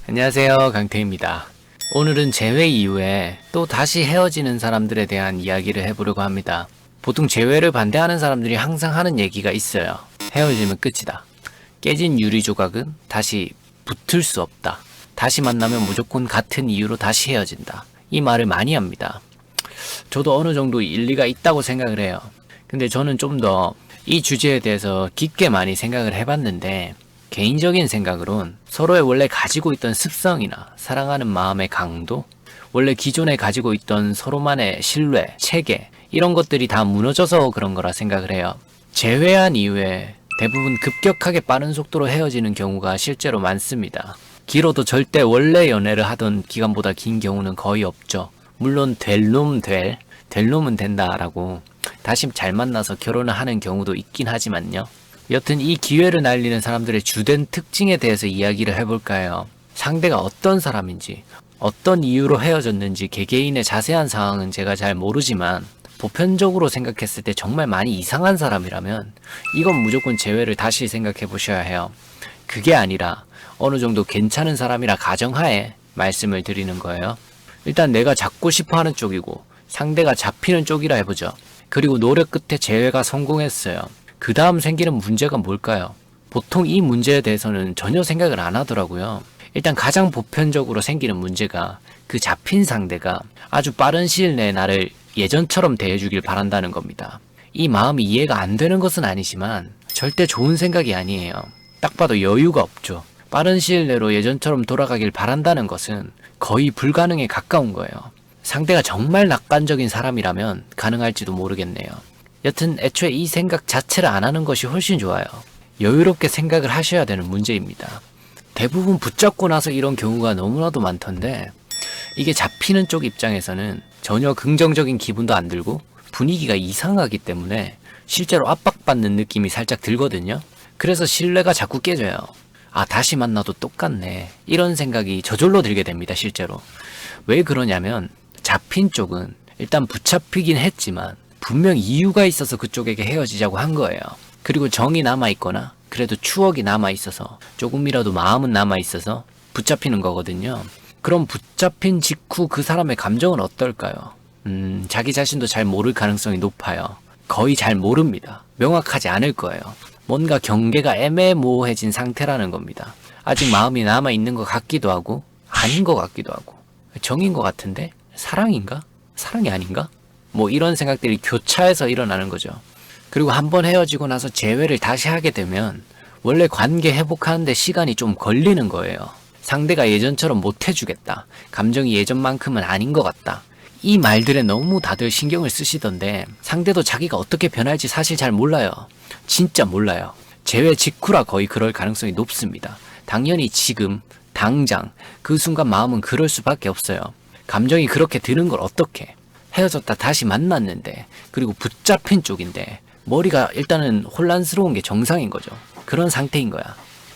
안녕하세요, 강태입니다. 오늘은 재회 이후에 또 다시 헤어지는 사람들에 대한 이야기를 해보려고 합니다. 보통 재회를 반대하는 사람들이 항상 하는 얘기가 있어요. 헤어지면 끝이다. 깨진 유리 조각은 다시 붙을 수 없다. 다시 만나면 무조건 같은 이유로 다시 헤어진다. 이 말을 많이 합니다. 저도 어느 정도 일리가 있다고 생각을 해요. 근데 저는 좀 더 이 주제에 대해서 깊게 많이 생각을 해봤는데, 개인적인 생각으론 서로의 원래 가지고 있던 습성이나 사랑하는 마음의 강도, 원래 기존에 가지고 있던 서로만의 신뢰, 체계, 이런 것들이 다 무너져서 그런 거라 생각을 해요. 재회한 이후에 대부분 급격하게 빠른 속도로 헤어지는 경우가 실제로 많습니다. 길어도 절대 원래 연애를 하던 기간보다 긴 경우는 거의 없죠. 물론 될 놈은 된다라고 다시 잘 만나서 결혼을 하는 경우도 있긴 하지만요. 여튼 이 기회를 날리는 사람들의 주된 특징에 대해서 이야기를 해볼까요? 상대가 어떤 사람인지, 어떤 이유로 헤어졌는지 개개인의 자세한 상황은 제가 잘 모르지만 보편적으로 생각했을 때 정말 많이 이상한 사람이라면 이건 무조건 재회를 다시 생각해 보셔야 해요. 그게 아니라 어느 정도 괜찮은 사람이라 가정하에 말씀을 드리는 거예요. 일단 내가 잡고 싶어 하는 쪽이고 상대가 잡히는 쪽이라 해보죠. 그리고 노력 끝에 재회가 성공했어요. 그 다음 생기는 문제가 뭘까요? 보통 이 문제에 대해서는 전혀 생각을 안 하더라고요. 일단 가장 보편적으로 생기는 문제가 그 잡힌 상대가 아주 빠른 시일 내에 나를 예전처럼 대해주길 바란다는 겁니다. 이 마음이 이해가 안 되는 것은 아니지만 절대 좋은 생각이 아니에요. 딱 봐도 여유가 없죠. 빠른 시일 내로 예전처럼 돌아가길 바란다는 것은 거의 불가능에 가까운 거예요. 상대가 정말 낙관적인 사람이라면 가능할지도 모르겠네요. 여튼 애초에 이 생각 자체를 안 하는 것이 훨씬 좋아요. 여유롭게 생각을 하셔야 되는 문제입니다. 대부분 붙잡고 나서 이런 경우가 너무나도 많던데, 이게 잡히는 쪽 입장에서는 전혀 긍정적인 기분도 안 들고 분위기가 이상하기 때문에 실제로 압박받는 느낌이 살짝 들거든요. 그래서 신뢰가 자꾸 깨져요. 아, 다시 만나도 똑같네, 이런 생각이 저절로 들게 됩니다. 실제로. 왜 그러냐면 잡힌 쪽은 일단 붙잡히긴 했지만 분명 이유가 있어서 그쪽에게 헤어지자고 한 거예요. 그리고 정이 남아있거나 그래도 추억이 남아있어서 조금이라도 마음은 남아있어서 붙잡히는 거거든요. 그럼 붙잡힌 직후 그 사람의 감정은 어떨까요? 자기 자신도 잘 모를 가능성이 높아요. 거의 잘 모릅니다. 명확하지 않을 거예요. 뭔가 경계가 애매모호해진 상태라는 겁니다. 아직 마음이 남아있는 것 같기도 하고 아닌 것 같기도 하고, 정인 것 같은데 사랑인가? 사랑이 아닌가? 뭐 이런 생각들이 교차해서 일어나는 거죠. 그리고 한번 헤어지고 나서 재회를 다시 하게 되면 원래 관계 회복하는데 시간이 좀 걸리는 거예요. 상대가 예전처럼 못 해주겠다, 감정이 예전만큼은 아닌 것 같다, 이 말들에 너무 다들 신경을 쓰시던데 상대도 자기가 어떻게 변할지 사실 잘 몰라요. 진짜 몰라요. 재회 직후라 거의 그럴 가능성이 높습니다. 당연히 지금 당장 그 순간 마음은 그럴 수밖에 없어요. 감정이 그렇게 드는 걸 어떡해. 헤어졌다 다시 만났는데, 그리고 붙잡힌 쪽인데 머리가 일단은 혼란스러운 게 정상인 거죠. 그런 상태인 거야.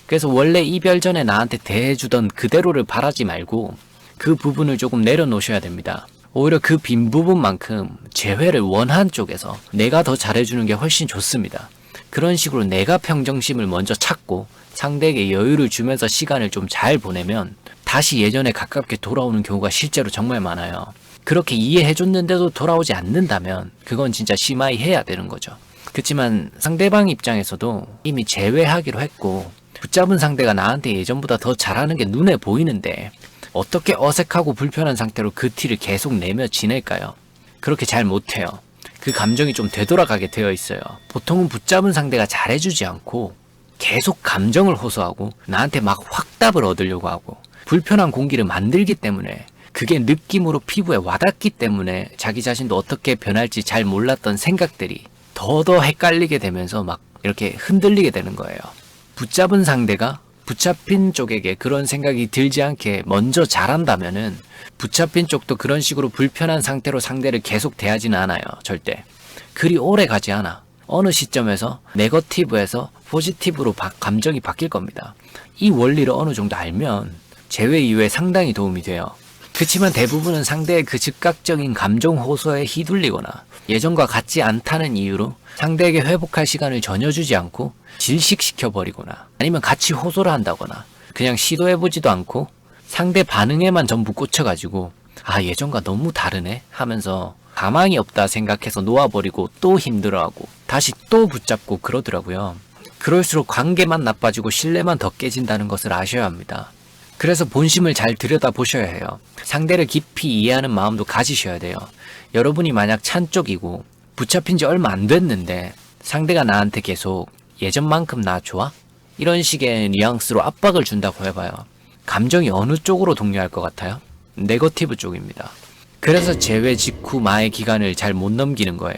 그래서 원래 이별 전에 나한테 대해주던 그대로를 바라지 말고 그 부분을 조금 내려놓으셔야 됩니다. 오히려 그 빈 부분만큼 재회를 원한 쪽에서 내가 더 잘해주는 게 훨씬 좋습니다. 그런 식으로 내가 평정심을 먼저 찾고 상대에게 여유를 주면서 시간을 좀 잘 보내면 다시 예전에 가깝게 돌아오는 경우가 실제로 정말 많아요. 그렇게 이해해줬는데도 돌아오지 않는다면 그건 진짜 심하이 해야 되는 거죠. 그렇지만 상대방 입장에서도 이미 재회하기로 했고 붙잡은 상대가 나한테 예전보다 더 잘하는 게 눈에 보이는데 어떻게 어색하고 불편한 상태로 그 티를 계속 내며 지낼까요? 그렇게 잘 못해요. 그 감정이 좀 되돌아가게 되어 있어요. 보통은 붙잡은 상대가 잘해주지 않고 계속 감정을 호소하고 나한테 막 확답을 얻으려고 하고 불편한 공기를 만들기 때문에, 그게 느낌으로 피부에 와닿기 때문에 자기 자신도 어떻게 변할지 잘 몰랐던 생각들이 더더 헷갈리게 되면서 막 이렇게 흔들리게 되는 거예요. 붙잡은 상대가 붙잡힌 쪽에게 그런 생각이 들지 않게 먼저 잘한다면은 붙잡힌 쪽도 그런 식으로 불편한 상태로 상대를 계속 대하지는 않아요. 절대. 그리 오래 가지 않아. 어느 시점에서 네거티브에서 포지티브로 감정이 바뀔 겁니다. 이 원리를 어느 정도 알면 재회 이후에 상당히 도움이 돼요. 그치만 대부분은 상대의 그 즉각적인 감정 호소에 휘둘리거나 예전과 같지 않다는 이유로 상대에게 회복할 시간을 전혀 주지 않고 질식시켜버리거나 아니면 같이 호소를 한다거나 그냥 시도해보지도 않고 상대 반응에만 전부 꽂혀가지고 아 예전과 너무 다르네 하면서 가망이 없다 생각해서 놓아버리고 또 힘들어하고 다시 또 붙잡고 그러더라고요. 그럴수록 관계만 나빠지고 신뢰만 더 깨진다는 것을 아셔야 합니다. 그래서 본심을 잘 들여다보셔야 해요. 상대를 깊이 이해하는 마음도 가지셔야 돼요. 여러분이 만약 찬 쪽이고 붙잡힌 지 얼마 안 됐는데 상대가 나한테 계속 예전만큼 나 좋아? 이런 식의 뉘앙스로 압박을 준다고 해봐요. 감정이 어느 쪽으로 동요할 것 같아요? 네거티브 쪽입니다. 그래서 재회 직후 마의 기간을 잘 못 넘기는 거예요.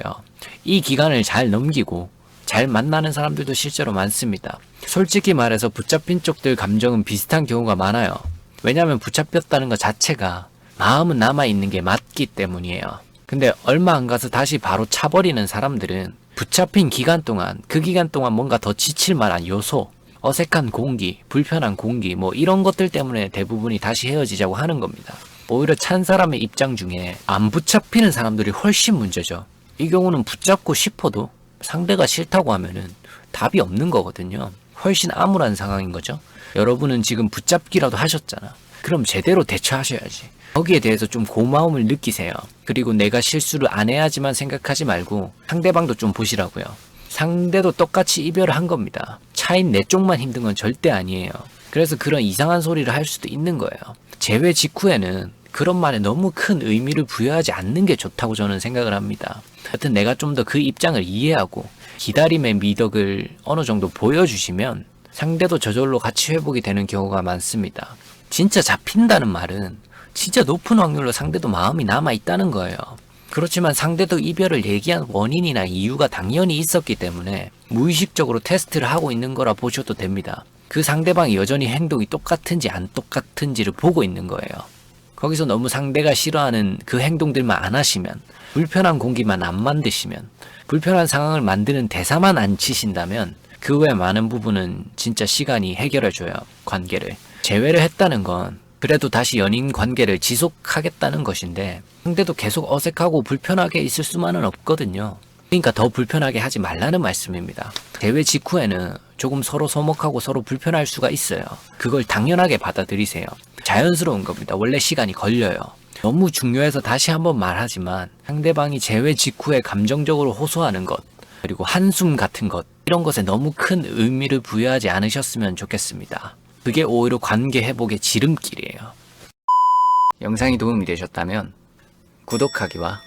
이 기간을 잘 넘기고 잘 만나는 사람들도 실제로 많습니다. 솔직히 말해서 붙잡힌 쪽들 감정은 비슷한 경우가 많아요. 왜냐하면 붙잡혔다는 것 자체가 마음은 남아있는 게 맞기 때문이에요. 근데 얼마 안 가서 다시 바로 차버리는 사람들은 붙잡힌 기간 동안 그 기간 동안 뭔가 더 지칠 만한 요소, 어색한 공기, 불편한 공기 뭐 이런 것들 때문에 대부분이 다시 헤어지자고 하는 겁니다. 오히려 찬 사람의 입장 중에 안 붙잡히는 사람들이 훨씬 문제죠. 이 경우는 붙잡고 싶어도 상대가 싫다고 하면은 답이 없는 거거든요. 훨씬 암울한 상황인 거죠. 여러분은 지금 붙잡기라도 하셨잖아. 그럼 제대로 대처하셔야지. 거기에 대해서 좀 고마움을 느끼세요. 그리고 내가 실수를 안 해야지만 생각하지 말고 상대방도 좀 보시라고요. 상대도 똑같이 이별을 한 겁니다. 차인 내 쪽만 힘든 건 절대 아니에요. 그래서 그런 이상한 소리를 할 수도 있는 거예요. 재회 직후에는 그런 말에 너무 큰 의미를 부여하지 않는 게 좋다고 저는 생각을 합니다. 하여튼 내가 좀 더 그 입장을 이해하고 기다림의 미덕을 어느 정도 보여주시면 상대도 저절로 같이 회복이 되는 경우가 많습니다. 진짜 잡힌다는 말은 진짜 높은 확률로 상대도 마음이 남아있다는 거예요. 그렇지만 상대도 이별을 얘기한 원인이나 이유가 당연히 있었기 때문에 무의식적으로 테스트를 하고 있는 거라 보셔도 됩니다. 그 상대방이 여전히 행동이 똑같은지 안 똑같은지를 보고 있는 거예요. 거기서 너무 상대가 싫어하는 그 행동들만 안 하시면, 불편한 공기만 안 만드시면, 불편한 상황을 만드는 대사만 안 치신다면 그 외 많은 부분은 진짜 시간이 해결해줘요. 관계를. 재회를 했다는 건 그래도 다시 연인 관계를 지속하겠다는 것인데 상대도 계속 어색하고 불편하게 있을 수만은 없거든요. 그러니까 더 불편하게 하지 말라는 말씀입니다. 재회 직후에는 조금 서로 서먹하고 서로 불편할 수가 있어요. 그걸 당연하게 받아들이세요. 자연스러운 겁니다. 원래 시간이 걸려요. 너무 중요해서 다시 한번 말하지만 상대방이 재회 직후에 감정적으로 호소하는 것, 그리고 한숨 같은 것, 이런 것에 너무 큰 의미를 부여하지 않으셨으면 좋겠습니다. 그게 오히려 관계 회복의 지름길이에요. 영상이 도움이 되셨다면 구독하기와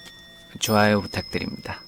좋아요 부탁드립니다.